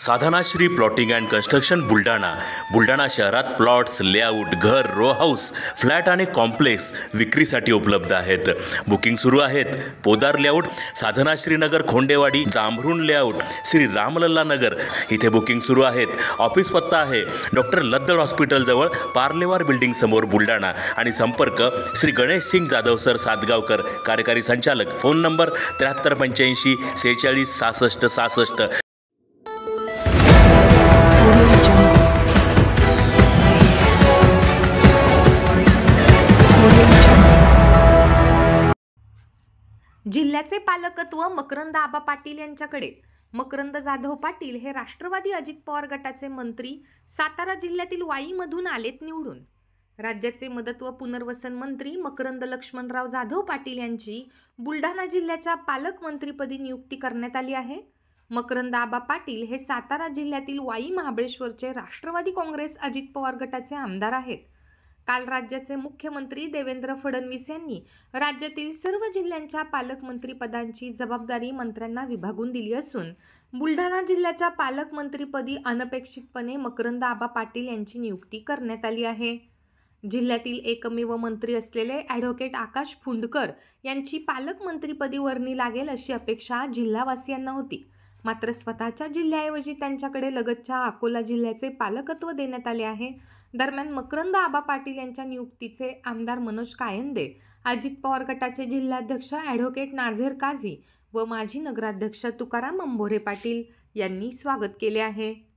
Sadhanashri plotting and construction Buldhana शहरात plots, layout, घर, row house, flat आणि कॉम्प्लेक्स विक्रीसाठी उपलब्ध आहेत. बुकिंग सुरू आहेत. पोदार लेआउट, साधनाश्री नगर, खोंडेवाडी, जांभरुण लेआउट, श्री रामलल्ला नगर इथे बुकिंग सुरू आहेत. ऑफिस पत्ता आहे डॉक्टर लद्दड हॉस्पिटल जवळ, पार्लेवार बिल्डिंग समोर, बुलढाणा. आणि संपर्क श्री गणेश सिंग जाधव सर सातगावकर, कार्यकारी संचालक. Phone number 7385 46 66 66. जिल्ह्याचे पालकत्व मकरंद आबा पाटील यांच्याकडे. मकरंद जाधव पाटील हे राष्ट्रवादी अजित पवार गटाचे मंत्री सातारा जिल्ह्यातील वाईमधून आलेत निवडून. राज्याचे मदत व पुनर्वसन मंत्री मकरंद लक्ष्मणराव जाधव पाटील यांची बुलढाणा जिल्ह्याच्या पालकमंत्रीपदी नियुक्ती करण्यात आली आहे. मकरंद आबा पाटील हे सातारा जिल्ह्यातील वाई महाबळेश्वरचे राष्ट्रवादी काँग्रेस अजित पवार गटाचे आमदार आहेत. काल राज्याचे मुख्यमंत्री देवेंद्र फडणवीस यांनी राज्यातील सर्व जिल्ह्यांच्या पालकमंत्रीपदांची जबाबदारी मंत्र्यांना विभागून दिली असून बुलढाणा जिल्ह्याच्या पालकमंत्रीपदी अनपेक्षितपणे मकरंद आबा पाटील यांची नियुक्ती करण्यात आली आहे. जिल्ह्यातील एकमेव मंत्री असलेले ॲडव्होकेट आकाश फुंडकर यांची पालकमंत्रीपदी वर्णी लागेल अशी अपेक्षा जिल्हावासियांना होती. मात्र स्वतःच्या जिल्ह्याऐवजी त्यांच्याकडे लगतच्या अकोला जिल्ह्याचे पालकत्व देण्यात आले आहे. दरम्यान मकरंद आबा पाटील यांच्या नियुक्तीचे आमदार मनोज कायंदे, अजित पवार गटाचे जिल्हाध्यक्ष ॲडव्होकेट नाझेर काझी व माजी नगराध्यक्ष तुकाराम अंभोरे पाटील यांनी स्वागत केले आहे.